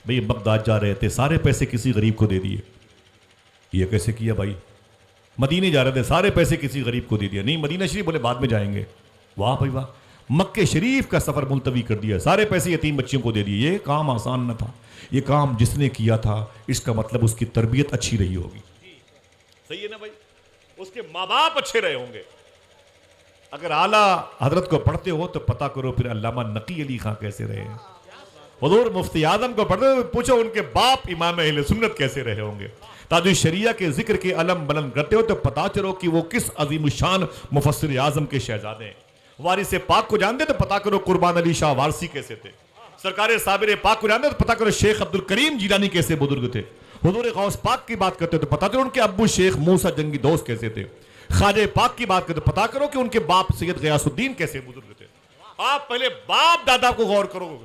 بھئی بغداد جا رہے تھے سارے پیسے کسی غریب کو دے دیے. یہ کیسے کیا بھائی؟ مدینے جا رہے تھے سارے پیسے کسی غریب کو دے دیا. نہیں مدینہ شریف بولے بعد میں جائیں گے. واہ بھائی واہ. مکہ شریف کا سفر ملتوی کر دیا, سارے پیسے یتیم بچیوں کو دے دیے. یہ کام آسان نہ تھا. یہ کام جس نے کیا تھا اس کا مطلب اس کی تربیت اچھی رہی ہوگی. صحیح ہے نا بھائی؟ اس کے ماں باپ اچھے رہے ہوں گے. اگر اعلیٰ حضرت کو پڑھتے ہو تو پتہ کرو پھر علامہ نقی علی خان کیسے رہے ہیں. حضور مفتی اعظم کو پڑھتے ہو پوچھو ان کے باپ امام اہل سنت کیسے رہے ہوں گے. تاج الشریعہ کے ذکر کے علم بلند کرتے ہو تو پتہ چلو کہ وہ کس عظیم الشان مفسر اعظم کے شہزادے ہیں. وارث پاک کو جانتے تو پتہ کرو قربان علی شاہ وارثی کیسے تھے. سرکار صابر پاک کو جانتے تو پتہ کرو شیخ عبد الکریم جیلانی کیسے بزرگ تھے. حضور غوث پاک کی بات کرتے تو پتہ کرو ان کے ابو شیخ موسیٰ جنگی دوست کیسے تھے. خواجہ پاک کی بات کرتے تو پتہ کرو کہ ان کے باپ سید غیاث الدین کیسے بزرگ تھے. آپ پہلے باپ دادا کو غور کرو.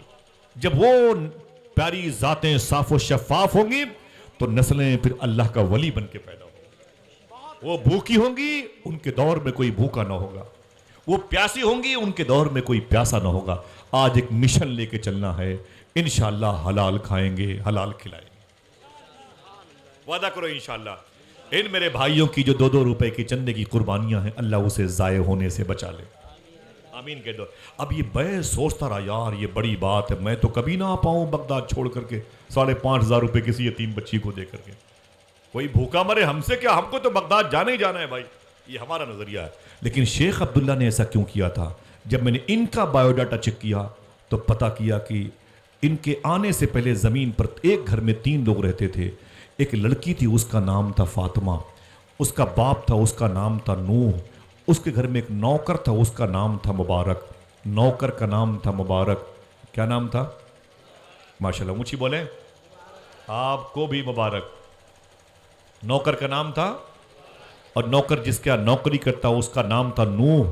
جب وہ پیاری ذاتیں صاف و شفاف ہوں گی تو نسلیں پھر اللہ کا ولی بن کے پیدا ہوں گی. وہ بھوکی ہوں گی ان کے دور میں کوئی بھوکا نہ ہوگا. وہ پیاسی ہوں گی ان کے دور میں کوئی پیاسا نہ ہوگا. آج ایک مشن لے کے چلنا ہے. انشاءاللہ حلال کھائیں گے حلال کھلائیں گے. وعدہ کرو انشاءاللہ. ان میرے بھائیوں کی جو 2-2 روپے کی چندے کی قربانیاں ہیں اللہ اسے ضائع ہونے سے بچا لے. آمین کہہ دو. اب یہ میں سوچتا رہا یار یہ بڑی بات ہے, میں تو کبھی نہ آ پاؤں بغداد چھوڑ کر کے 5,500 روپے کسی یتیم بچی کو دے کر کے. کوئی بھوکا مرے ہم سے کیا, ہم کو تو بغداد جانا ہی جانا ہے بھائی. یہ ہمارا نظریہ ہے. لیکن شیخ عبداللہ نے ایسا کیوں کیا تھا؟ جب میں نے ان کا بایو ڈاٹا چیک کیا تو پتہ کیا کہ ان کے آنے سے پہلے زمین پر ایک گھر میں 3 لوگ رہتے تھے. ایک لڑکی تھی اس کا نام تھا فاطمہ, اس کا باپ تھا اس کا نام تھا نوح, اس کے گھر میں ایک نوکر تھا اس کا نام تھا مبارک. نوکر کا نام تھا مبارک. کیا نام تھا؟ ماشاءاللہ اونچی بولیں. آپ کو بھی مبارک. نوکر کا نام تھا اور نوکر جس کا نوکری کرتا اس کا نام تھا نوح.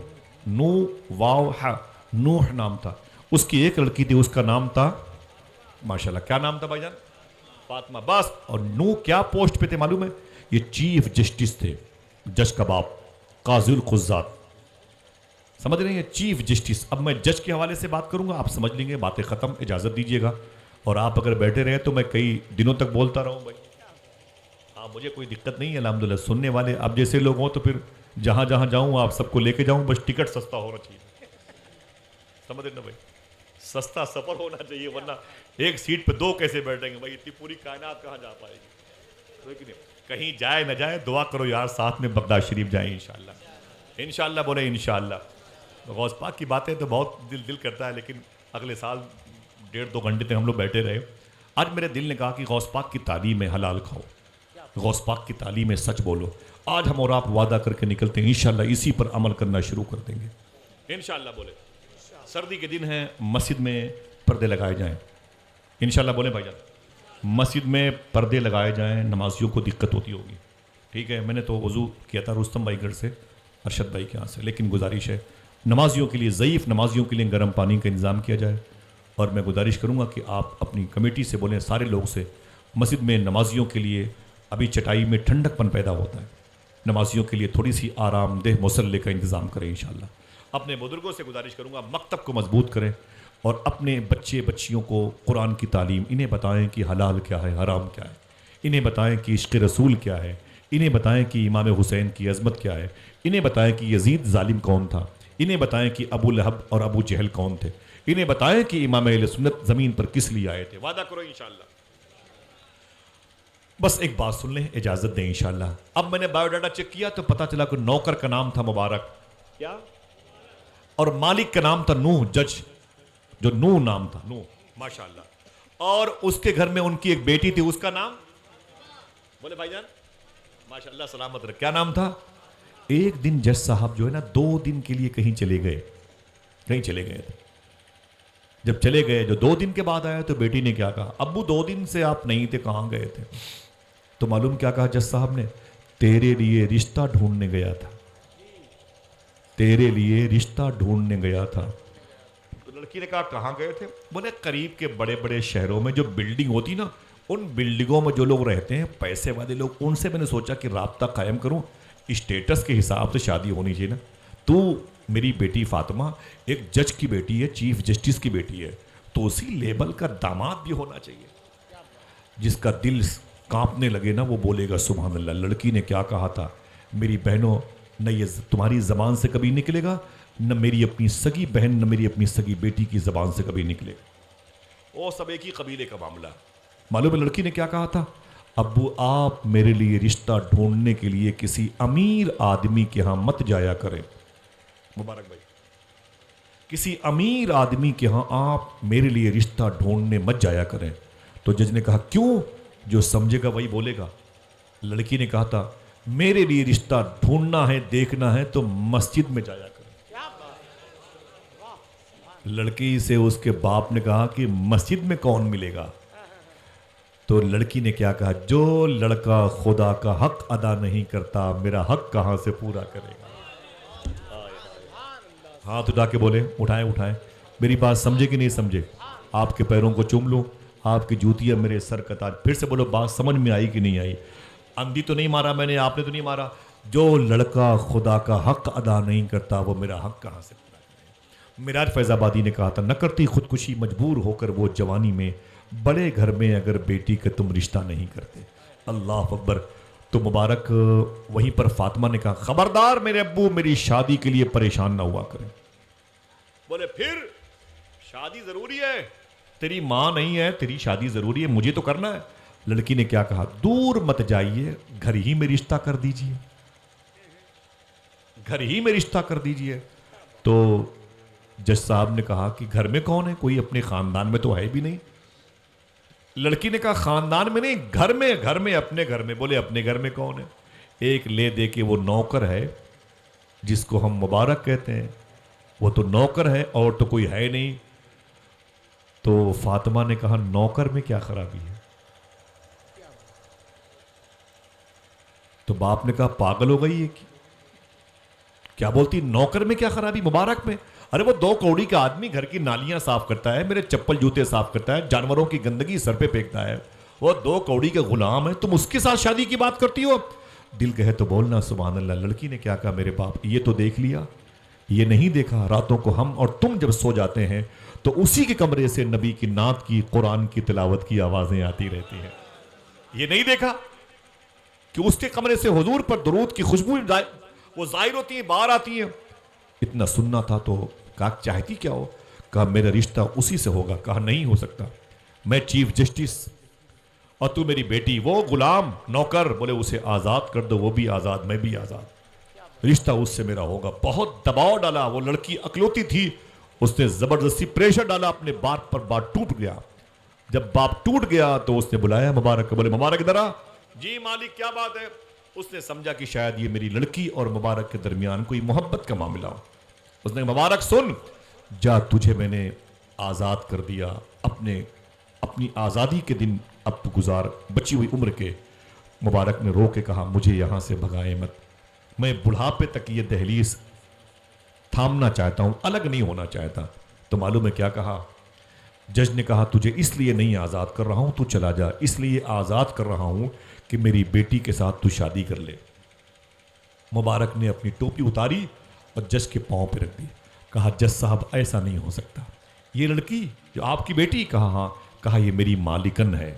نوح واو ہا نوح نام تھا. اس کی ایک لڑکی تھی اس کا نام تھا ماشاءاللہ کیا نام تھا بھائی جان؟ فاطمہ. بس. اور نوح کیا پوسٹ پہ تھے معلوم ہے؟ یہ چیف جسٹس تھے, جج کا باپ, قاضی القضات. سمجھ رہے ہیں چیف جسٹس. اب میں جج کے حوالے سے بات کروں گا آپ سمجھ لیں گے, باتیں ختم. اجازت دیجیے گا. اور آپ اگر بیٹھے رہے تو میں کئی دنوں تک بولتا رہوں بھائی. ہاں مجھے کوئی دقت نہیں ہے الحمدللہ. سننے والے اب جیسے لوگ ہوں تو پھر جہاں جہاں جاؤں آپ سب کو لے کے جاؤں, بس ٹکٹ سستا ہونا چاہیے. سمجھ رہے نا بھائی, سستا سفر ہونا چاہیے ورنہ ایک سیٹ پہ 2 کیسے بیٹھیں گے بھائی. اتنی پوری کائنات کہاں جا پائے گی. کہیں جائے نہ جائے دعا کرو یار ساتھ میں بغداد شریف جائیں انشاءاللہ. انشاءاللہ بولے انشاءاللہ. غوث پاک کی باتیں تو بہت دل کرتا ہے لیکن اگلے سال 1.5-2 گھنٹے تک ہم لوگ بیٹھے رہے. آج میرے دل نے کہا کہ غوث پاک کی تعلیم ہے حلال کھاؤ, غوث پاک کی تعلیم ہے سچ بولو. آج ہم اور آپ وعدہ کر کے نکلتے ہیں انشاءاللہ اسی پر عمل کرنا شروع کر دیں گے انشاءاللہ. بولے سردی کے دن ہیں مسجد میں پردے لگائے جائیں انشاءاللہ. بولے بھائی جان مسجد میں پردے لگائے جائیں. نمازیوں کو دقت ہوتی ہوگی, ٹھیک ہے. میں نے تو وضو کیا تھا رستم بھائی گھر سے, ارشد بھائی کے یہاں سے, لیکن گزارش ہے نمازیوں کے لیے, ضعیف نمازیوں کے لیے گرم پانی کا انتظام کیا جائے. اور میں گزارش کروں گا کہ آپ اپنی کمیٹی سے بولیں سارے لوگ سے مسجد میں نمازیوں کے لیے ابھی چٹائی میں ٹھنڈک پن پیدا ہوتا ہے, نمازیوں کے لیے تھوڑی سی آرام دہ مصلی کا انتظام کریں انشاءاللہ. اپنے بزرگوں سے گزارش کروں گا مکتب کو مضبوط کریں اور اپنے بچے بچیوں کو قرآن کی تعلیم, انہیں بتائیں کہ حلال کیا ہے حرام کیا ہے, انہیں بتائیں کہ عشق رسول کیا ہے, انہیں بتائیں کہ امام حسین کی عظمت کیا ہے, انہیں بتائیں کہ یزید ظالم کون تھا, انہیں بتائیں کہ ابو لہب اور ابو جہل کون تھے, انہیں بتائیں کہ امام اہل سنت زمین پر کس لیے آئے تھے. وعدہ کرو انشاءاللہ. بس ایک بات سن لیں, اجازت دیں انشاءاللہ. اب میں نے بایو ڈاٹا چیک کیا تو پتا چلا کہ نوکر کا نام تھا مبارک, کیا, اور مالک کا نام تھا نوح, جج جو نوح نام تھا, نوح ماشاءاللہ. اور اس کے گھر میں ان کی ایک بیٹی تھی اس کا نام, بولے بھائی جان ماشاءاللہ سلامت رکھ, کیا نام تھا. ایک دن جج صاحب جو ہے نا 2 دن کے لیے کہیں چلے گئے تھے. جب چلے گئے جو 2 دن کے بعد آیا تو بیٹی نے کیا کہا, ابو 2 دن سے آپ نہیں تھے کہاں گئے تھے. تو معلوم کیا کہا جج صاحب نے, تیرے لیے رشتہ ڈھونڈنے گیا تھا, تیرے لیے رشتہ ڈھونڈنے گیا تھا. تو لڑکی نے کہا کہاں گئے تھے. بولے قریب کے بڑے بڑے شہروں میں جو بلڈنگ ہوتی نا ان بلڈنگوں میں جو لوگ رہتے ہیں پیسے والے لوگ, ان سے میں نے سوچا کہ رابطہ قائم کروں, اسٹیٹس کے حساب سے شادی ہونی چاہیے نا. تو میری بیٹی فاطمہ ایک جج کی بیٹی ہے, چیف جسٹس کی بیٹی ہے, تو اسی لیبل کا داماد بھی ہونا چاہیے. جس کا دل کانپنے لگے نا وہ بولے گا سبحان اللہ. لڑکی نے کیا کہا تھا؟ میری بہنوں، نہ یہ تمہاری زبان سے کبھی نکلے گا، نہ میری اپنی سگی بہن، نہ میری اپنی سگی بیٹی کی زبان سے کبھی نکلے گا. وہ سب ایک ہی قبیلے کا معاملہ. معلوم ہے لڑکی نے کیا کہا تھا؟ ابو آپ میرے لیے رشتہ ڈھونڈنے کے لیے کسی امیر آدمی کے ہاں مت جایا کریں. مبارک بھائی، کسی امیر آدمی کے ہاں آپ میرے لیے رشتہ ڈھونڈنے مت جایا کریں. تو جج نے کہا کیوں؟ جو سمجھے گا وہی بولے گا. لڑکی نے کہا تھا میرے لیے رشتہ ڈھونڈنا ہے، دیکھنا ہے تو مسجد میں جایا کریں. لڑکی سے اس کے باپ نے کہا کہ مسجد میں کون ملے گا؟ تو لڑکی نے کیا کہا؟ جو لڑکا خدا کا حق ادا نہیں کرتا میرا حق کہاں سے پورا کرے گا؟ ہاتھ اٹھا کے بولے، اٹھائیں. میری بات سمجھے کہ نہیں سمجھے؟ آپ کے پیروں کو چوم لوں، آپ کی جوتیاں میرے سر کا تاج. پھر سے بولو، بات سمجھ میں آئی کہ نہیں آئی؟ اندھی تو نہیں مارا میں نے، آپ نے تو نہیں مارا. جو لڑکا خدا کا حق ادا نہیں کرتا وہ میرا حق کہاں سے پورا کرے؟ معراج فیض آبادی نے کہا تھا نہ کرتی خودکشی مجبور ہو کر وہ جوانی میں، بڑے گھر میں اگر بیٹی کا تم رشتہ نہیں کرتے. اللہ اکبر. تو مبارک وہیں پر فاطمہ نے کہا خبردار میرے ابو میری شادی کے لیے پریشان نہ ہوا کریں. بولے پھر شادی ضروری ہے، تیری ماں نہیں ہے، تیری شادی ضروری ہے، مجھے تو کرنا ہے. لڑکی نے کیا کہا؟ دور مت جائیے، گھر ہی میں رشتہ کر دیجئے، گھر ہی میں رشتہ کر دیجئے. تو جج صاحب نے کہا کہ گھر میں کون ہے؟ کوئی اپنے خاندان میں تو ہے بھی نہیں. لڑکی نے کہا خاندان میں نہیں، گھر میں اپنے گھر میں. بولے اپنے گھر میں کون ہے؟ ایک لے دے کے وہ نوکر ہے جس کو ہم مبارک کہتے ہیں، وہ تو نوکر ہے اور تو کوئی ہے نہیں. تو فاطمہ نے کہا نوکر میں کیا خرابی ہے؟ تو باپ نے کہا پاگل ہو گئی ہے کیا بولتی؟ نوکر میں کیا خرابی؟ مبارک میں. ارے وہ 2 کوڑی کا آدمی گھر کی نالیاں صاف کرتا ہے، میرے چپل جوتے صاف کرتا ہے، جانوروں کی گندگی سر پہ پھینکتا ہے، وہ 2 کوڑی کے غلام ہے، تم اس کے ساتھ شادی کی بات کرتی ہو؟ دل کہے تو بولنا سبحان اللہ. لڑکی نے کیا کہا؟ میرے باپ یہ تو دیکھ لیا، یہ نہیں دیکھا راتوں کو ہم اور تم جب سو جاتے ہیں تو اسی کے کمرے سے نبی کی نعت کی، قرآن کی تلاوت کی آوازیں آتی رہتی ہیں. یہ نہیں دیکھا کہ اس کے کمرے سے حضور پر درود کی خوشبو وہ ظاہر ہوتی ہیں، باہر آتی ہیں؟ اتنا سننا تھا تو کہا چاہتی کیا ہو؟ کہا میرا رشتہ اسی سے ہوگا. کہا نہیں ہو سکتا، میں چیف جسٹس اور تو میری بیٹی، وہ غلام نوکر. بولے اسے آزاد کر دو، وہ بھی آزاد میں بھی آزاد، رشتہ اس سے میرا ہوگا. بہت دباؤ ڈالا، وہ لڑکی اکلوتی تھی، اس نے زبردستی پریشر ڈالا اپنے باپ پر. باپ ٹوٹ گیا. جب باپ ٹوٹ گیا تو اس نے بلایا مبارک. بولے مبارک ادھر آ. جی مالک کیا بات ہے؟ اس نے سمجھا کہ شاید یہ میری لڑکی اور مبارک کے درمیان کوئی محبت کا معاملہ ہو. اس نے مبارک سن، جا تجھے میں نے آزاد کر دیا، اپنی آزادی کے دن اب تو گزار بچی ہوئی عمر کے. مبارک نے رو کے کہا مجھے یہاں سے بھگائے مت، میں بڑھاپے تک یہ دہلیز تھامنا چاہتا ہوں، الگ نہیں ہونا چاہتا. تو معلوم ہے کیا کہا؟ جج نے کہا تجھے اس لیے نہیں آزاد کر رہا ہوں، تو چلا جا، اس لیے آزاد کر رہا ہوں کہ میری بیٹی کے ساتھ تو شادی کر لے. مبارک نے اپنی ٹوپی اتاری اور جج کے پاؤں پہ رکھ دی. کہا جج صاحب ایسا نہیں ہو سکتا، یہ لڑکی جو آپ کی بیٹی؟ کہا ہاں. کہا یہ میری مالکن ہے،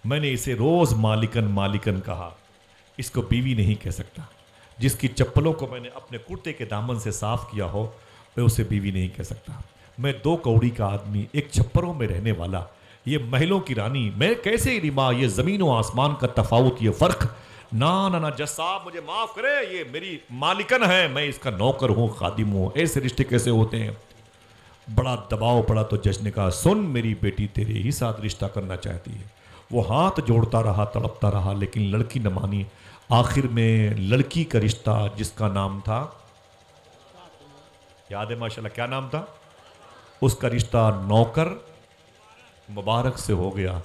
میں نے اسے روز مالکن کہا، اس کو بیوی نہیں کہہ سکتا. جس کی چپلوں کو میں نے اپنے کرتے کے دامن سے صاف کیا ہو میں اسے بیوی نہیں کہہ سکتا. میں 2 کوڑی کا آدمی، ایک چھپروں میں رہنے والا، یہ محلوں کی رانی، میں کیسے رما یہ زمین و آسمان کا تفاوت، یہ فرق؟ نہ جج صاحب مجھے معاف کرے، یہ میری مالکن ہے، میں اس کا نوکر ہوں، خادم ہوں، ایسے رشتے کیسے ہوتے ہیں؟ بڑا دباؤ پڑا. تو جج نے کہا سن میری بیٹی تیرے ہی ساتھ رشتہ کرنا چاہتی ہے. وہ ہاتھ جوڑتا رہا، تڑپتا رہا، لیکن لڑکی نہ مانی. آخر میں لڑکی کا رشتہ جس کا نام تھا، یاد ہے ماشاءاللہ کیا نام تھا اس کا؟ رشتہ نوکر مبارک سے ہو گیا.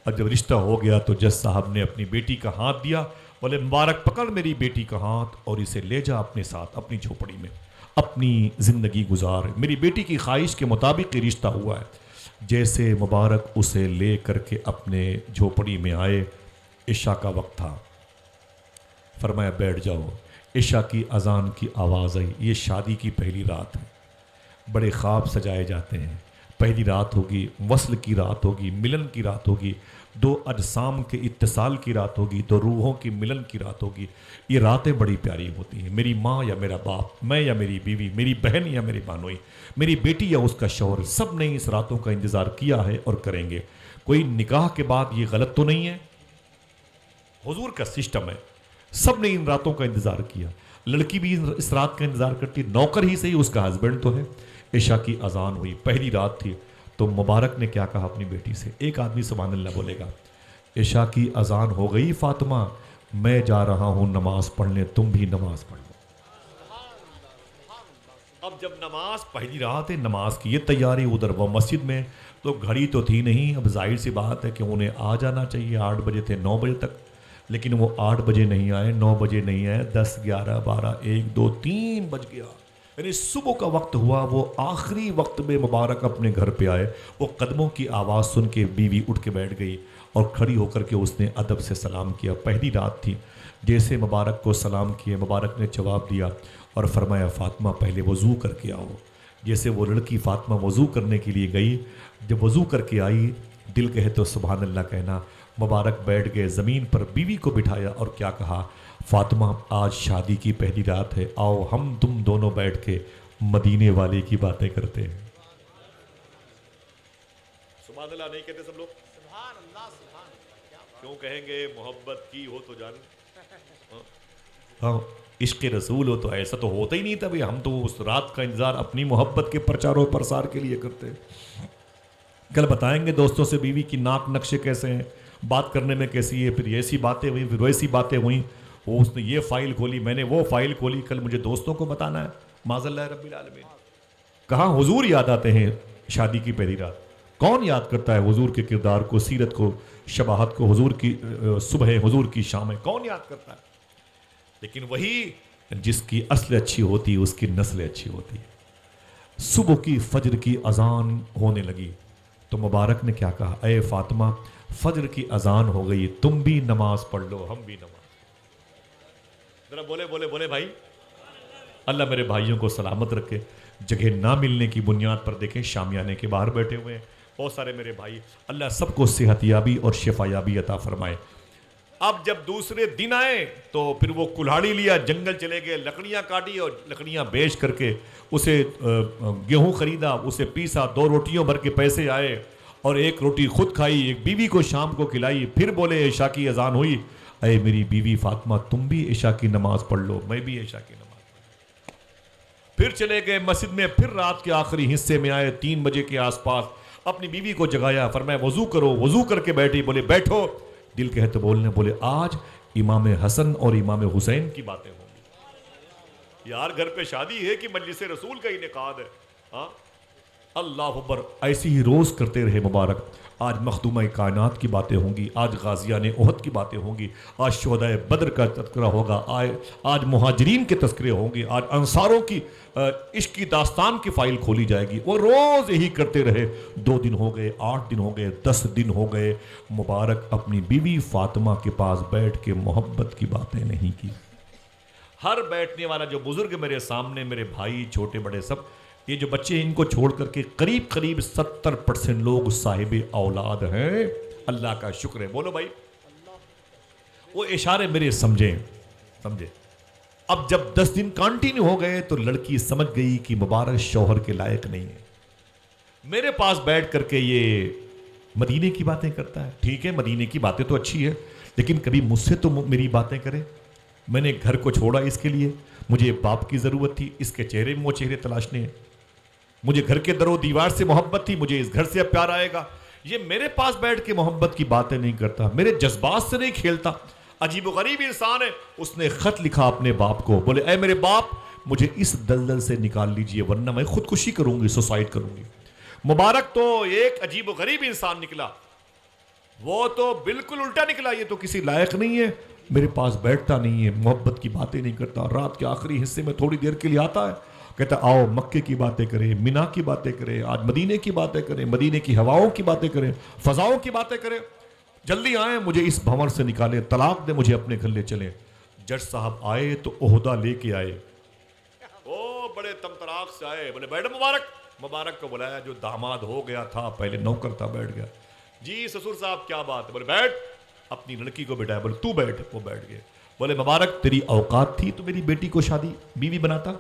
اور جب رشتہ ہو گیا تو جج صاحب نے اپنی بیٹی کا ہاتھ دیا. بولے مبارک پکڑ میری بیٹی کا ہاتھ اور اسے لے جا اپنے ساتھ، اپنی جھوپڑی میں اپنی زندگی گزار. میری بیٹی کی خواہش کے مطابق یہ رشتہ ہوا ہے. جیسے مبارک اسے لے کر کے اپنے جھوپڑی میں آئے، عشاء کا وقت تھا، فرمایا بیٹھ جاؤ. عشاء کی اذان کی آواز آئی. یہ شادی کی پہلی رات ہے، بڑے خواب سجائے جاتے ہیں، پہلی رات ہوگی، وصل کی رات ہوگی، ملن کی رات ہوگی، دو اجسام کے اتصال کی رات ہوگی، دو روحوں کی ملن کی رات ہوگی. یہ راتیں بڑی پیاری ہوتی ہیں. میری ماں یا میرا باپ، میں یا میری بیوی، میری بہن یا میری بانوئی، میری بیٹی یا اس کا شوہر، سب نے اس راتوں کا انتظار کیا ہے اور کریں گے. کوئی نکاح کے بعد یہ غلط تو نہیں ہے؟ حضور کا سسٹم ہے. سب نے ان راتوں کا انتظار کیا. لڑکی بھی اس رات کا انتظار کرتی، نوکر ہی صحیح، اس کا ہسبینڈ تو ہے. عشاء کی اذان ہوئی، پہلی رات تھی، تو مبارک نے کیا کہا اپنی بیٹی سے؟ ایک آدمی سبحان اللہ بولے گا، عشاء کی اذان ہو گئی فاطمہ، میں جا رہا ہوں نماز پڑھنے، تم بھی نماز پڑھ لو. اب جب نماز، پہلی رات ہے، نماز کی یہ تیاری، ادھر وہ مسجد میں، تو گھڑی تو تھی نہیں. اب ظاہر سی بات ہے کہ انہیں آ جانا چاہیے. 8 بجے تھے، 9 بجے تک، لیکن وہ 8 بجے نہیں آئے، 9 بجے نہیں آئے، 10 11 12 1 2 3 بج گیا. یعنی صبح کا وقت ہوا. وہ آخری وقت میں مبارک اپنے گھر پہ آئے. وہ قدموں کی آواز سن کے بیوی اٹھ کے بیٹھ گئی اور کھڑی ہو کر کے اس نے ادب سے سلام کیا. پہلی رات تھی. جیسے مبارک کو سلام کیے، مبارک نے جواب دیا اور فرمایا فاطمہ پہلے وضو کر کے آؤ. جیسے وہ لڑکی فاطمہ وضو کرنے کے لیے گئی، جب وضو کر کے آئی، دل کہے تو سبحان اللہ کہنا. مبارک بیٹھ گئے زمین پر، بیوی کو بٹھایا اور کیا کہا، فاطمہ آج شادی کی پہلی رات ہے، آؤ ہم تم دونوں بیٹھ کے مدینے والے کی باتیں کرتے ہیں. سبحان اللہ نہیں کہتے سب لوگ؟ سبحان اللہ. سبحان اللہ کیوں کہیں گے؟ محبت کی ہو تو جان. ہاں عشق رسول ہو تو ایسا تو ہوتا ہی نہیں تھا بھائی. ہم تو اس رات کا انتظار اپنی محبت کے پرچار و پرسار کے لیے کرتے ہیں. کل بتائیں گے دوستوں سے بیوی کی ناک نقشے کیسے ہیں، بات کرنے میں کیسی ہے، پھر ایسی باتیں ہوئیں، پھر ویسی باتیں ہوئیں، وہ اس نے یہ فائل کھولی، میں نے وہ فائل کھولی. کل مجھے دوستوں کو بتانا ہے. معاذ اللہ رب العالمین. کہاں حضور یاد آتے ہیں شادی کی پہلی رات؟ کون یاد کرتا ہے حضور کے کردار کو، سیرت کو، شباہت کو، حضور کی صبح، حضور کی شام، کون یاد کرتا ہے؟ لیکن وہی جس کی اصل اچھی ہوتی اس کی نسل اچھی ہوتی. صبح کی فجر کی اذان ہونے لگی تو مبارک نے کیا کہا، اے فاطمہ فجر کی اذان ہو گئی، تم بھی نماز پڑھ لو، ہم بھی نماز. ذرا بولے بولے بولے بھائی. اللہ میرے بھائیوں کو سلامت رکھے. جگہ نہ ملنے کی بنیاد پر دیکھیں شامیانے کے باہر بیٹھے ہوئے ہیں بہت سارے میرے بھائی. اللہ سب کو صحت یابی اور شفا یابی عطا فرمائے. اب جب دوسرے دن آئے تو پھر وہ کلہاڑی لیا، جنگل چلے گئے، لکڑیاں کاٹی اور لکڑیاں بیچ کر کے اسے گیہوں خریدا، اسے پیسا، 2 روٹیوں بھر کے پیسے آئے اور 1 روٹی خود کھائی، ایک بیوی کو شام کو کھلائی. پھر بولے عشاء کی اذان ہوئی، اے میری بیوی فاطمہ تم بھی عشاء کی نماز پڑھ لو، میں بھی عشاء کی نماز پڑھ لوں. پھر چلے گئے مسجد میں، پھر رات کے آخری حصے میں آئے، 3 بجے کے آس پاس اپنی بیوی کو جگایا، فرمایا وضو کرو. وضو کر کے بیٹھی، بولے بیٹھو. دل کہے تو بولنے، بولے آج امام حسن اور امام حسین کی باتیں ہوں گی. یار گھر پہ شادی ہے کہ مجلس رسول کا انعقاد ہے؟ ہاں اللہ اکبر. ایسی ہی روز کرتے رہے مبارک. آج مخدومہ کائنات کی باتیں ہوں گی، آج غازیان احد کی باتیں ہوں گی، آج شہدائے بدر کا تذکرہ ہوگا، آج مہاجرین کے تذکرے ہوں گے، آج انصاروں کی عشق کی داستان کی فائل کھولی جائے گی. وہ روز یہی کرتے رہے. 2 دن ہو گئے، 8 دن ہو گئے، 10 دن ہو گئے. مبارک اپنی بیوی فاطمہ کے پاس بیٹھ کے محبت کی باتیں نہیں کی. ہر بیٹھنے والا جو بزرگ میرے سامنے، میرے بھائی چھوٹے بڑے سب، یہ جو بچے ان کو چھوڑ کر کے قریب 70% لوگ صاحب اولاد ہیں. اللہ کا شکر ہے. بولو بھائی. وہ اشارے میرے سمجھے. اب جب 10 دن کانٹینیو ہو گئے تو لڑکی سمجھ گئی کہ مبارک شوہر کے لائق نہیں ہے. میرے پاس بیٹھ کر کے یہ مدینے کی باتیں کرتا ہے. ٹھیک ہے مدینے کی باتیں تو اچھی ہے، لیکن کبھی مجھ سے تو میری باتیں کرے. میں نے گھر کو چھوڑا اس کے لیے، مجھے باپ کی ضرورت تھی، اس کے چہرے میں وہ چہرے تلاشنے ہیں. مجھے گھر کے در و دیوار سے محبت تھی، مجھے اس گھر سے اب پیار آئے گا. یہ میرے پاس بیٹھ کے محبت کی باتیں نہیں کرتا، میرے جذبات سے نہیں کھیلتا. عجیب و غریب انسان ہے. اس نے خط لکھا اپنے باپ کو، بولے اے میرے باپ مجھے اس دلدل سے نکال لیجئے ورنہ میں خودکشی کروں گی، سوسائڈ کروں گی. مبارک تو ایک عجیب و غریب انسان نکلا. وہ تو بالکل الٹا نکلا. یہ تو کسی لائق نہیں ہے، میرے پاس بیٹھتا نہیں ہے، محبت کی باتیں نہیں کرتا. رات کے آخری حصے میں تھوڑی دیر کے لیے آتا ہے، کہتا آؤ مکے کی باتیں کریں، مینا کی باتیں کریں، آج مدینے کی باتیں کریں، مدینے کی ہواؤں کی باتیں کریں، فضاؤں کی باتیں کریں. جلدی آئیں، مجھے اس بھنور سے نکالیں، طلاق دیں، مجھے اپنے گھر لے چلیں. جج صاحب آئے تو عہدہ لے کے آئے. او بڑے تمطراق سے آئے، بولے بیٹھو مبارک مبارک کو بلایا، جو داماد ہو گیا تھا، پہلے نوکر تھا، بیٹھ گیا. جی سسر صاحب کیا بات ہے؟ بولے بیٹھ. اپنی لڑکی کو بٹھایا، بولے تو بیٹھ. وہ بیٹھ گئے. بولے مبارک تیری اوقات تھی تو میری بیٹی کو شادی بیوی بناتا؟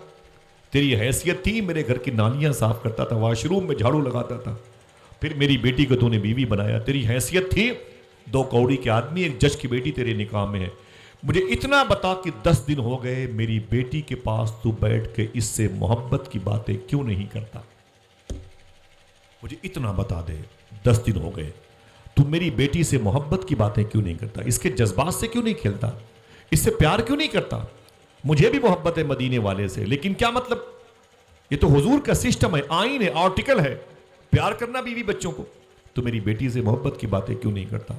تیری حیثیت تھی میرے گھر کی نالیاں صاف کرتا تھا، واش روم میں جھاڑو لگاتا تھا، پھر میری بیٹی کو تو نے بیوی بنایا؟ تیری حیثیت تھی 2 کوڑی کے آدمی، ایک جج کی بیٹی تیرے نکاح میں ہے. مجھے اتنا بتا کہ 10 دن ہو گئے میری بیٹی کے پاس تو بیٹھ کے اس سے محبت کی باتیں کیوں نہیں کرتا؟ مجھے اتنا بتا دے، 10 دن ہو گئے تو میری بیٹی سے محبت کی باتیں کیوں نہیں کرتا؟ اس کے جذبات سے کیوں نہیں کھیلتا؟ اس سے پیار کیوں نہیں کرتا؟ مجھے بھی محبت ہے مدینے والے سے، لیکن کیا مطلب؟ یہ تو حضور کا سسٹم ہے، آئین ہے، آرٹیکل ہے، پیار کرنا بیوی بچوں کو. تو میری بیٹی سے محبت کی باتیں کیوں نہیں کرتا؟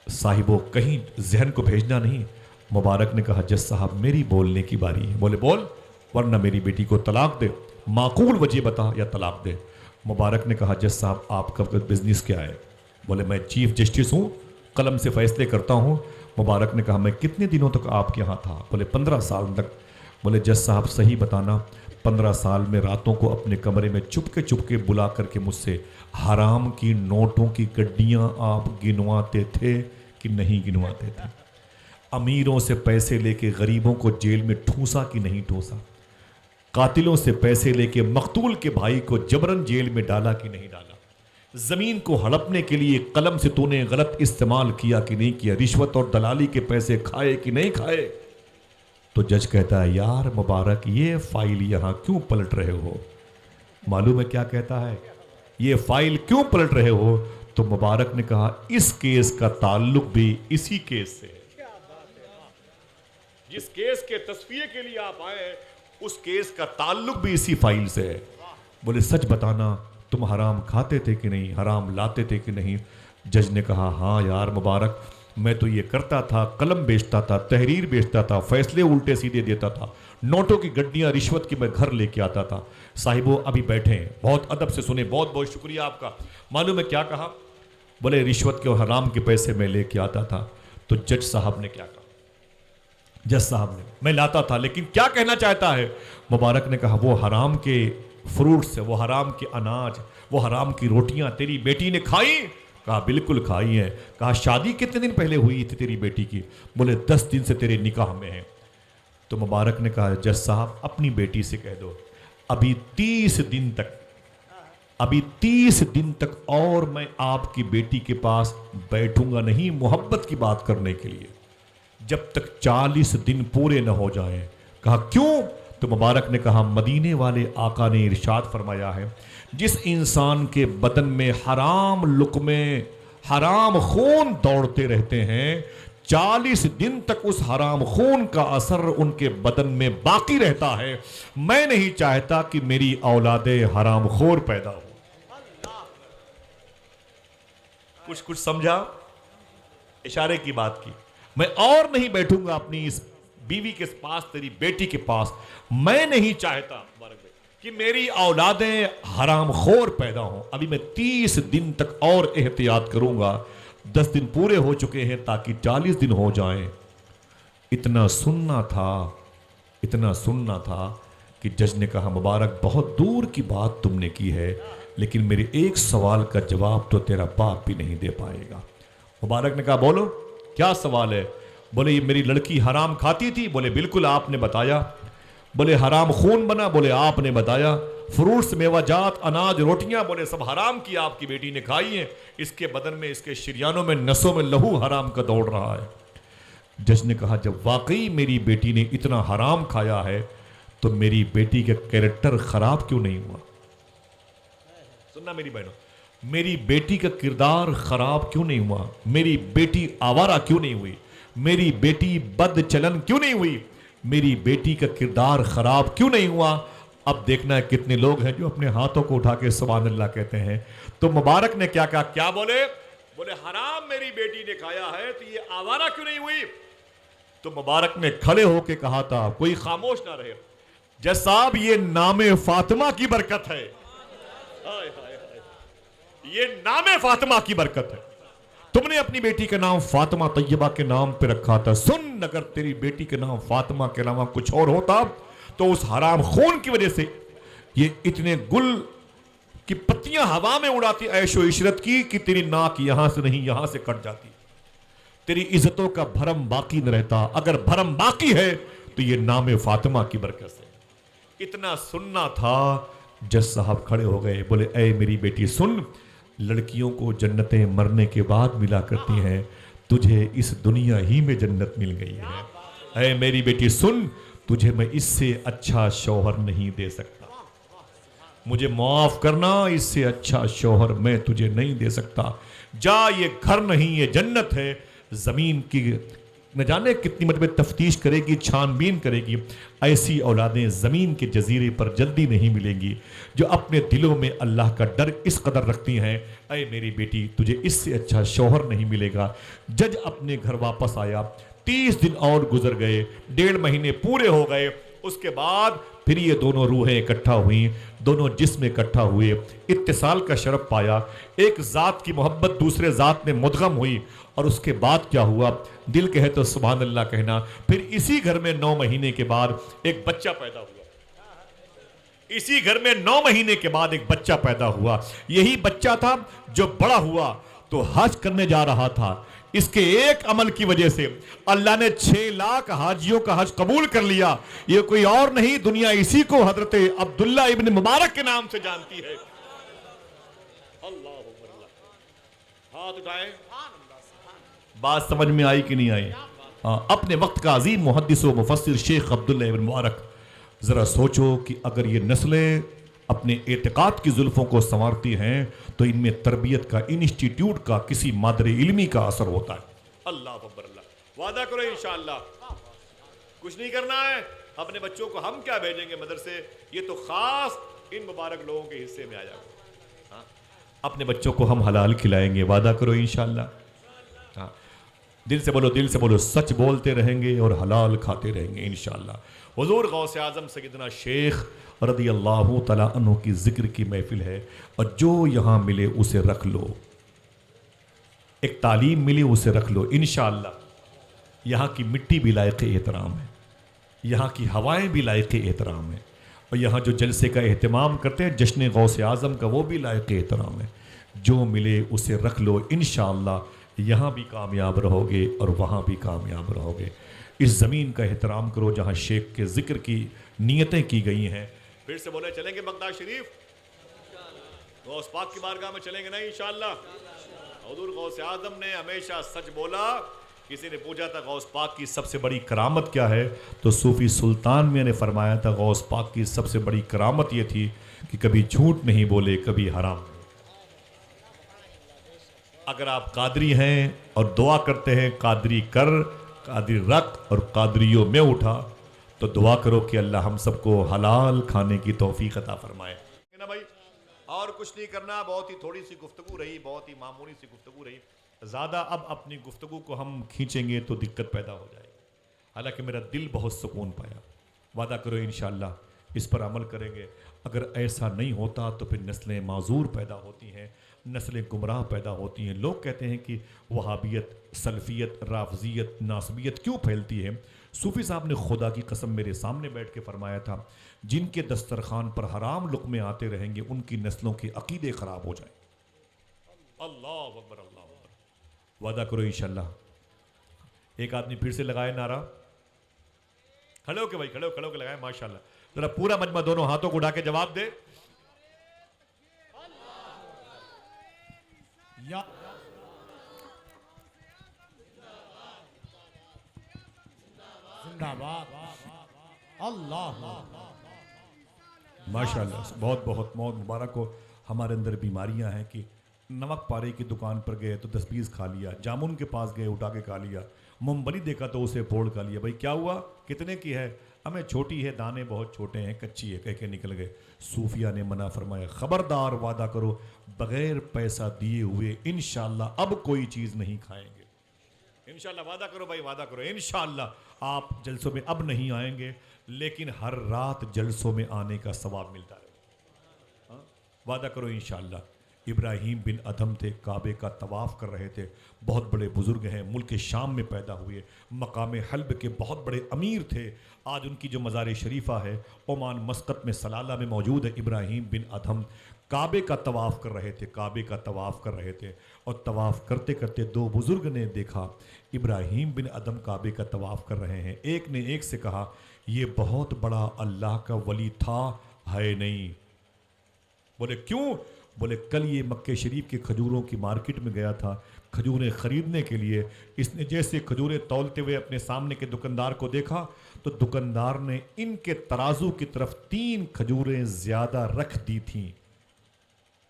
صاحبوں کہیں ذہن کو بھیجنا نہیں. مبارک نے کہا جج صاحب میری بولنے کی باری ہے. بولے بول ورنہ میری بیٹی کو طلاق دے، معقول وجہ بتا یا طلاق دے. مبارک نے کہا جج صاحب آپ کا بزنس کیا ہے؟ بولے میں چیف جسٹس ہوں، قلم سے فیصلے کرتا ہوں. مبارک نے کہا میں کتنے دنوں تک آپ کے یہاں تھا؟ بولے 15 سال تک. بولے جج صاحب صحیح بتانا، 15 سال میں راتوں کو اپنے کمرے میں چپ کے بلا کر کے مجھ سے حرام کی نوٹوں کی گڈیاں آپ گنواتے تھے کہ نہیں گنواتے تھے؟ امیروں سے پیسے لے کے غریبوں کو جیل میں ٹھوسا کہ نہیں ٹھوسا؟ قاتلوں سے پیسے لے کے مقتول کے بھائی کو جبرن جیل میں ڈالا کہ نہیں ڈالا؟ زمین کو ہڑپنے کے لیے قلم سے تو نے غلط استعمال کیا کہ نہیں کیا؟ رشوت اور دلالی کے پیسے کھائے کہ نہیں کھائے؟ تو جج کہتا ہے یار مبارک یہ فائل یہاں کیوں پلٹ رہے ہو؟ معلوم ہے کیا کہتا ہے؟ یہ فائل کیوں پلٹ رہے ہو؟ تو مبارک نے کہا اس کیس کا تعلق بھی اسی کیس سے ہے، جس کیس کے تصفیے کے لیے آپ آئے ہیں اس کیس کا تعلق بھی اسی فائل سے ہے. بولے سچ بتانا تم حرام کھاتے تھے کہ نہیں، حرام لاتے تھے کہ نہیں؟ جج نے کہا ہاں یار مبارک میں تو یہ کرتا تھا، قلم بیچتا تھا، تحریر بیچتا تھا، فیصلے الٹے سیدھے دیتا تھا، نوٹوں کی گڈیاں رشوت کی میں گھر لے کے آتا تھا. صاحبوں ابھی بیٹھے ہیں، بہت ادب سے سنیں، بہت بہت شکریہ آپ کا. معلوم ہے کیا کہا؟ بولے رشوت کے اور حرام کے پیسے میں لے کے آتا تھا. تو جج صاحب نے کیا کہا؟ جج صاحب نے میں لاتا تھا لیکن کیا کہنا چاہتا ہے؟ مبارک نے کہا وہ حرام کے فروٹس، وہ حرام کے اناج، وہ حرام کی روٹیاں تیری بیٹی نے کھائی؟ کہا بالکل کھائی ہیں. کہا شادی کتنے دن پہلے ہوئی تھی تیری بیٹی کی؟ بولے 10 دن سے تیرے نکاح میں ہیں. تو مبارک نے کہا جج صاحب اپنی بیٹی سے کہہ دو ابھی 30 دن تک اور میں آپ کی بیٹی کے پاس بیٹھوں گا نہیں محبت کی بات کرنے کے لیے، جب تک 40 دن پورے نہ ہو جائیں. کہا کیوں؟ تو مبارک نے کہا مدینے والے آقا نے ارشاد فرمایا ہے جس انسان کے بدن میں حرام لقمے، حرام خون دوڑتے رہتے ہیں 40 دن تک اس حرام خون کا اثر ان کے بدن میں باقی رہتا ہے. میں نہیں چاہتا کہ میری اولادیں حرام خور پیدا ہو. کچھ سمجھا؟ اشارے کی بات کی. میں اور نہیں بیٹھوں گا اپنی اس بیوی کے پاس، تیری بیٹی کے پاس. میں نہیں چاہتا کہ میری اولادیں حرام خور پیدا ہوں. ابھی میں 30 دن تک اور احتیاط کروں گا. 10 دن پورے ہو چکے ہیں تاکہ 40 دن ہو جائیں. اتنا سننا تھا کہ جج نے کہا مبارک بہت دور کی بات تم نے کی ہے لیکن میرے ایک سوال کا جواب تو تیرا باپ بھی نہیں دے پائے گا. مبارک نے کہا بولو کیا سوال ہے؟ بولے یہ میری لڑکی حرام کھاتی تھی؟ بولے بالکل آپ نے بتایا. بولے حرام خون بنا؟ بولے آپ نے بتایا. فروٹس، میوہ جات، اناج، روٹیاں بولے سب حرام کی آپ کی بیٹی نے کھائی ہیں. اس کے بدن میں، اس کے شریانوں میں، نسوں میں لہو حرام کا دوڑ رہا ہے. جج نے کہا جب واقعی میری بیٹی نے اتنا حرام کھایا ہے تو میری بیٹی کا کیریکٹر خراب کیوں نہیں ہوا؟ سننا میری بہنوں، میری بیٹی کا کردار خراب کیوں نہیں ہوا؟ میری بیٹی آوارہ کیوں نہیں ہوئی؟ میری بیٹی بد چلن کیوں نہیں ہوئی؟ میری بیٹی کا کردار خراب کیوں نہیں ہوا؟ اب دیکھنا ہے کتنے لوگ ہیں جو اپنے ہاتھوں کو اٹھا کے سبحان اللہ کہتے ہیں. تو مبارک نے کیا کہا؟ کیا بولے؟ بولے حرام میری بیٹی نے کھایا ہے تو یہ آوارہ کیوں نہیں ہوئی؟ تو مبارک نے کھڑے ہو کے کہا تھا، کوئی خاموش نہ رہے، جج صاحب یہ نام فاطمہ کی برکت ہے. یہ نام فاطمہ کی برکت ہے. تم نے اپنی بیٹی کا نام فاطمہ طیبہ کے نام پہ رکھا تھا. سن، اگر تیری بیٹی کے نام فاطمہ کے علاوہ کچھ اور ہوتا تو اس حرام خون کی وجہ سے یہ اتنے گل کی پتیاں ہوا میں اڑاتی عیش و عشرت کی کہ تیری ناک یہاں سے نہیں یہاں سے کٹ جاتی، تیری عزتوں کا بھرم باقی نہ رہتا. اگر بھرم باقی ہے تو یہ نام فاطمہ کی برکت سے. اتنا سننا تھا، جج صاحب کھڑے ہو گئے، بولے اے میری بیٹی سن، لڑکیوں کو جنتیں مرنے کے بعد ملا کرتی ہیں، تجھے اس دنیا ہی میں جنت مل گئی ہے. اے میری بیٹی سن، تجھے میں اس سے اچھا شوہر نہیں دے سکتا، مجھے معاف کرنا، اس سے اچھا شوہر میں تجھے نہیں دے سکتا. جا، یہ گھر نہیں یہ جنت ہے. زمین کی نہ جانے کتنی مرتبہ تفتیش کرے گی، چھان بین کرے گی، ایسی اولادیں زمین کے جزیرے پر جلدی نہیں ملیں گی جو اپنے دلوں میں اللہ کا ڈر اس قدر رکھتی ہیں. اے میری بیٹی تجھے اس سے اچھا شوہر نہیں ملے گا. جج اپنے گھر واپس آیا. 30 دن اور گزر گئے، 1.5 مہینے پورے ہو گئے. اس کے بعد پھر یہ دونوں روحیں اکٹھا ہوئیں، دونوں جسم اکٹھا ہوئے، اتصال کا شرف پایا. ایک ذات کی محبت دوسرے ذات میں مدغم ہوئی. اور اس کے بعد کیا ہوا؟ دل کہے تو سبحان اللہ کہنا. پھر اسی گھر میں 9 مہینے کے بعد ایک بچہ پیدا ہوا. اسی گھر میں 9 مہینے کے بعد ایک بچہ پیدا ہوا. یہی بچہ تھا جو بڑا ہوا تو حج کرنے جا رہا تھا. اس کے ایک عمل کی وجہ سے اللہ نے 6 لاکھ حاجیوں کا حج قبول کر لیا. یہ کوئی اور نہیں، دنیا اسی کو حضرت عبداللہ ابن مبارک کے نام سے جانتی ہے. اللہ ہاتھ اٹھائیں. بات سمجھ میں آئی کہ نہیں آئی؟ اپنے وقت کا عظیم محدث و مفسر شیخ عبداللہ ابن مبارک، ذرا سوچو کہ اگر یہ نسلیں اپنے اعتقاد کی زلفوں کو سنوارتی ہیں تو ان میں تربیت کا، انسٹیٹیوٹ کا، کسی مادر علمی کا اثر ہوتا ہے. اللہ اکبر. اللہ وعدہ کرو انشاءاللہ کچھ نہیں کرنا ہے. اپنے بچوں کو ہم کیا بھیجیں گے مدرسے، یہ تو خاص ان مبارک لوگوں کے حصے میں آ جائے. اپنے بچوں کو ہم حلال کھلائیں گے، وعدہ کرو انشاءاللہ. دل سے بولو، دل سے بولو، سچ بولتے رہیں گے اور حلال کھاتے رہیں گے انشاءاللہ. حضور غوث اعظم سیدنا شیخ رضی اللہ تعالیٰ عنہ کی ذکر کی محفل ہے، اور جو یہاں ملے اسے رکھ لو. ایک تعلیم ملی اسے رکھ لو انشاءاللہ. یہاں کی مٹی بھی لائق احترام ہے، یہاں کی ہوائیں بھی لائق احترام ہے، اور یہاں جو جلسے کا اہتمام کرتے ہیں جشن غوث اعظم کا، وہ بھی لائق احترام ہے. جو ملے اسے رکھ لو انشاءاللہ. یہاں بھی کامیاب رہو گے اور وہاں بھی کامیاب رہو گے. اس زمین کا احترام کرو جہاں شیخ کے ذکر کی نیتیں کی گئی ہیں. پھر سے بولے چلیں گے بغداد شریف، غوث پاک کی بارگاہ میں چلیں گے نا انشاءاللہ. حضور غوث اعظم نے ہمیشہ سچ بولا. کسی نے پوچھا تھا غوث پاک کی سب سے بڑی کرامت کیا ہے، تو صوفی سلطان میں نے فرمایا تھا غوث پاک کی سب سے بڑی کرامت یہ تھی کہ کبھی جھوٹ نہیں بولے، کبھی حرام. اگر آپ قادری ہیں اور دعا کرتے ہیں قادری کر، قادری رکھ اور قادریوں میں اٹھا، تو دعا کرو کہ اللہ ہم سب کو حلال کھانے کی توفیق عطا فرمائے نا بھائی. اور کچھ نہیں کرنا. بہت ہی تھوڑی سی گفتگو رہی، بہت ہی معمولی سی گفتگو رہی. زیادہ اب اپنی گفتگو کو ہم کھینچیں گے تو دقت پیدا ہو جائے گی. حالانکہ میرا دل بہت سکون پایا. وعدہ کرو انشاءاللہ اس پر عمل کریں گے. اگر ایسا نہیں ہوتا تو پھر نسلیں معذور پیدا ہوتی ہیں، نسلیں گمراہ پیدا ہوتی ہیں. لوگ کہتے ہیں کہ وہابیت، سلفیت، رافضیت، ناصبیت کیوں پھیلتی ہے؟ صوفی صاحب نے خدا کی قسم میرے سامنے بیٹھ کے فرمایا تھا، جن کے دسترخوان پر حرام لقمے آتے رہیں گے ان کی نسلوں کے عقیدے خراب ہو جائیں. اللہ اکبر، اللہ اکبر. وعدہ کرو انشاءاللہ. ایک آدمی پھر سے لگائے نعرہ. کھڑے ہو کے بھائی، کھڑے ہو کے لگائے. ماشاءاللہ. ذرا پورا مجمع دونوں ہاتھوں کو اٹھا کے جواب دے. یا اللہ. ماشاءاللہ. بہت بہت موت مبارک ہو. ہمارے اندر بیماریاں ہیں کہ نمک پارے کی دکان پر گئے تو 10 پیس کھا لیا، جامن کے پاس گئے اٹھا کے کھا لیا، موم بلی دیکھا تو اسے پھوڑ کھا لیا. بھائی کیا ہوا؟ کتنے کی ہے؟ ہمیں چھوٹی ہے، دانے بہت چھوٹے ہیں، کچی ہے، کہہ کے نکل گئے. صوفیہ نے منع فرمایا، خبردار وعدہ کرو بغیر پیسہ دیے ہوئے انشاءاللہ اب کوئی چیز نہیں کھائیں گے. انشاءاللہ وعدہ کرو بھائی، وعدہ کرو انشاءاللہ. آپ جلسوں میں اب نہیں آئیں گے لیکن ہر رات جلسوں میں آنے کا ثواب ملتا ہے. وعدہ کرو انشاءاللہ. ابراہیم بن ادھم تھے، کعبے کا طواف کر رہے تھے، بہت بڑے بزرگ ہیں، ملک شام میں پیدا ہوئے، مقام حلب کے بہت بڑے امیر تھے۔ آج ان کی جو مزار شریفہ ہے عمان مسقط میں سلالہ میں موجود ہے۔ ابراہیم بن ادھم کعبے کا طواف کر رہے تھے، کعبے کا طواف کر رہے تھے، اور طواف کرتے کرتے دو بزرگ نے دیکھا ابراہیم بن ادھم کعبے کا طواف کر رہے ہیں۔ ایک نے ایک سے کہا یہ بہت بڑا اللہ کا ولی تھا ہے نہیں؟ بولے کیوں؟ بولے کل یہ مکہ شریف کے کھجوروں کی مارکیٹ میں گیا تھا کھجوریں خریدنے کے لیے، اس نے جیسے کھجوریں تولتے ہوئے اپنے سامنے کے دکاندار کو دیکھا تو دکاندار نے ان کے ترازو کی طرف 3 کھجوریں زیادہ رکھ دی تھیں،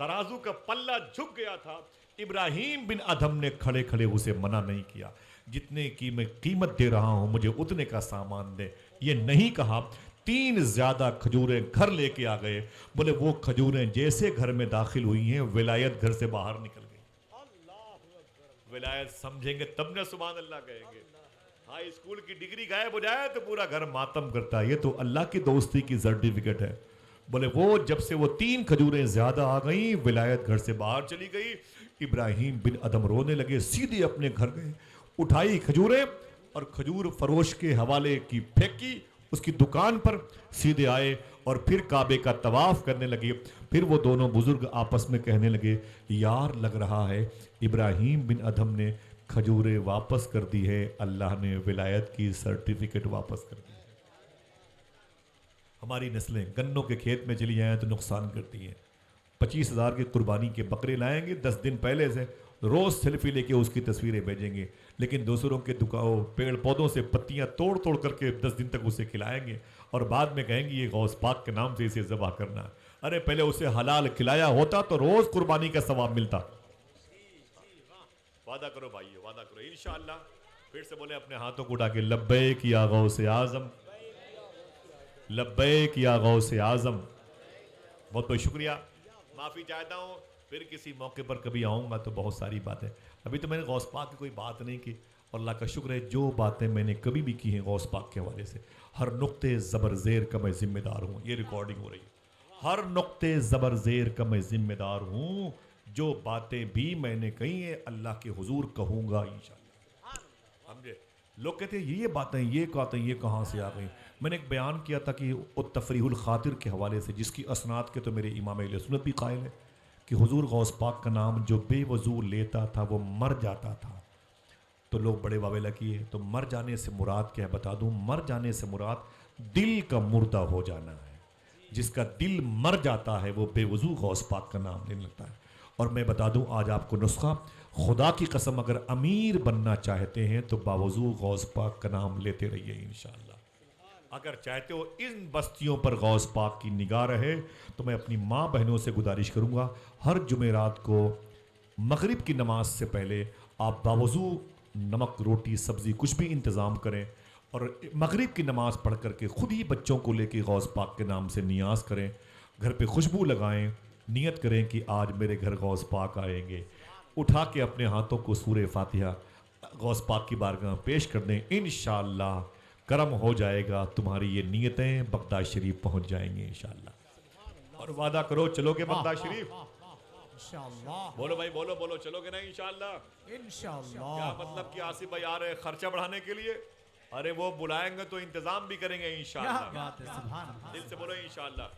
ترازو کا پلہ جھک گیا تھا۔ ابراہیم بن ادھم نے کھڑے کھڑے اسے منع نہیں کیا، جتنے کی میں قیمت دے رہا ہوں مجھے اتنے کا سامان دے، یہ نہیں کہا۔ 3 زیادہ کھجوریں گھر لے کے آ گئے۔ بولے وہ کھجوریں جیسے گھر میں داخل ہوئی ہیں ولایت گھر سے باہر نکل گئی۔ ولایت سمجھیں گے تب نہ سبحان اللہ کہیں گے۔ ہائی اسکول کی ڈگری غائب ہو جائے تو پورا گھر ماتم کرتا ہے، یہ تو اللہ کی دوستی کی سرٹیفکیٹ ہے۔ بولے وہ جب سے وہ 3 کھجوریں زیادہ آ گئیں ولایت گھر سے باہر چلی گئی۔ ابراہیم بن ادھم رونے لگے، سیدھے اپنے گھر گئے، اٹھائی کھجوریں اور کھجور فروش کے حوالے کی پھینکی، اس کی دکان پر سیدھے آئے اور پھر کعبے کا طواف کرنے لگے۔ پھر وہ دونوں بزرگ آپس میں کہنے لگے یار لگ رہا ہے ابراہیم بن ادھم نے کھجوریں واپس کر دی ہے، اللہ نے ولایت کی سرٹیفکیٹ واپس کر دی۔ ہماری نسلیں گنوں کے کھیت میں چلی جائیں تو نقصان کرتی ہیں۔ 25,000 کی قربانی کے بکرے لائیں گے 10 دن پہلے سے، روز سیلفی لے کے اس کی تصویریں بھیجیں گے، لیکن دوسروں کے پیڑ پودوں سے پتیاں توڑ توڑ کر کے 10 دن تک اسے کھلائیں گے اور بعد میں کہیں گے یہ غوث پاک کے نام سے اسے ذبح کرنا ہے۔ ارے پہلے اسے حلال کھلایا ہوتا تو روز قربانی کا ثواب ملتا۔ وعدہ کرو بھائیو، وعدہ کرو انشاءاللہ۔ پھر سے بولے اپنے ہاتھوں کو اٹھا کے لبیک یا غوث اعظم، لبیک یا غوث اعظم۔ بہت بہت شکریہ، معافی چاہتا ہوں، پھر کسی موقع پر کبھی آؤں گا تو بہت ساری باتیں، ابھی تو میں نے غوث پاک کی کوئی بات نہیں کی، اور اللہ کا شکر ہے جو باتیں میں نے کبھی بھی کی ہیں غوث پاک کے حوالے سے ہر نقطے زبر زیر کا میں ذمہ دار ہوں۔ یہ ریکارڈنگ ہو رہی ہے، ہر نقطے زبر زیر کا میں ذمہ دار ہوں، جو باتیں بھی میں نے کہی ہیں اللہ کے حضور کہوں گا انشاءاللہ۔ سمجھے؟ لوگ کہتے ہیں یہ باتیں یہ کہاں سے آ گئیں؟ میں نے ایک بیان کیا تھا کہ تفریح الخاطر کے حوالے سے، جس کی اسناد کے تو میرے امام اہل سنت بھی قائل ہے کہ حضور غوث پاک کا نام جو بے وضو لیتا تھا وہ مر جاتا تھا، تو لوگ بڑے واویلا کیے، تو مر جانے سے مراد کیا ہے بتا دوں؟ مر جانے سے مراد دل کا مردہ ہو جانا ہے، جس کا دل مر جاتا ہے وہ بے وضو غوث پاک کا نام لینے لگتا ہے۔ اور میں بتا دوں آج آپ کو نسخہ، خدا کی قسم اگر امیر بننا چاہتے ہیں تو باوضو غوث پاک کا نام لیتے رہیے انشاءاللہ۔ اگر چاہتے ہو ان بستیوں پر غوث پاک کی نگاہ رہے تو میں اپنی ماں بہنوں سے گزارش کروں گا ہر جمعرات کو مغرب کی نماز سے پہلے آپ باوضو نمک روٹی سبزی کچھ بھی انتظام کریں، اور مغرب کی نماز پڑھ کر کے خود ہی بچوں کو لے کے غوث پاک کے نام سے نیاز کریں، گھر پہ خوشبو لگائیں، نیت کریں کہ آج میرے گھر غوث پاک آئیں گے، اٹھا کے اپنے ہاتھوں کو سورہ فاتحہ غوث پاک کی بارگاہ پیش کر دیں، انشاءاللہ کرم ہو جائے گا، تمہاری یہ نیتیں بغداد شریف پہنچ جائیں گے انشاءاللہ۔ اور وعدہ کرو چلو گے بغداد شریف؟ انشاءاللہ بولو بھائی، بولو چلو گے نا انشاءاللہ؟ انشاءاللہ۔ کیا مطلب کہ آصف بھائی آ رہے ہیں خرچہ بڑھانے کے لیے؟ ارے وہ بلائیں گے تو انتظام بھی کریں گے انشاءاللہ۔ بات ہے، سبحان اللہ۔ دل سے بولو انشاءاللہ۔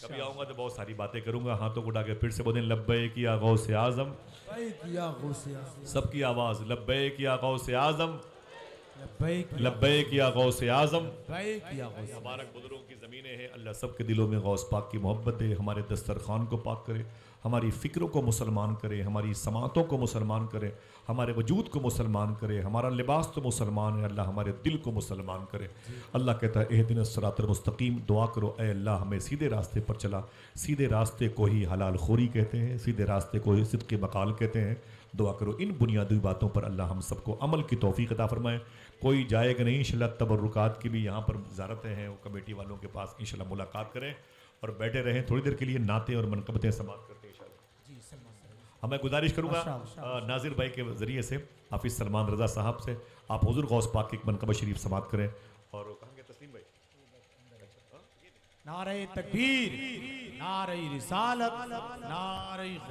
کبھی آؤں گا تو بہت ساری باتیں کروں گا، ہاتھوں کو اٹھا کے پھر سے بولیں لبیک یا غوث اعظم، لبیک یا غوث اعظم، سب کی آواز لبیک یا غوث اعظم، لبیک لبیک یا غوث اعظم۔ لبیک یا غوث اعظم۔ مبارک بزرگوں کی زمینیں ہیں، اللہ سب کے دلوں میں غوث پاک کی محبت دے، ہمارے دسترخوان کو پاک کرے، ہماری فکروں کو مسلمان کرے، ہماری سماعتوں کو مسلمان کرے، ہمارے وجود کو مسلمان کرے، ہمارا لباس تو مسلمان ہے، اللہ ہمارے دل کو مسلمان کرے۔ اللہ کہتا ہے اہدنا الصراط المستقیم، دعا کرو اے اللہ ہمیں سیدھے راستے پر چلا۔ سیدھے راستے کو ہی حلال خوری کہتے ہیں، سیدھے راستے کو ہی صدق مقال کہتے ہیں۔ دعا کرو ان بنیادی باتوں پر اللہ ہم سب کو عمل کی توفیق عطا فرمائے۔ کوئی جائے گا نہیں انشاءاللہ، تبرکات کی بھی یہاں پر زیارتیں ہیں، وہ کمیٹی والوں کے پاس انشاءاللہ ملاقات کریں اور بیٹھے رہیں، تھوڑی دیر کے لیے نعتیں اور منقبتیں سماعت کرتے ہیں انشاءاللہ۔ جی سلمان، ہمیں گزارش کروں گا ناظر بھائی کے ذریعے سے حافظ سلمان رضا صاحب سے آپ حضور غوث پاک کی ایک منقبہ شریف سماعت کریں، اور کہاں گے تسلیم بھائی؟ نعرہ تکبیر، نعرہ رسالت، نعرہ غوث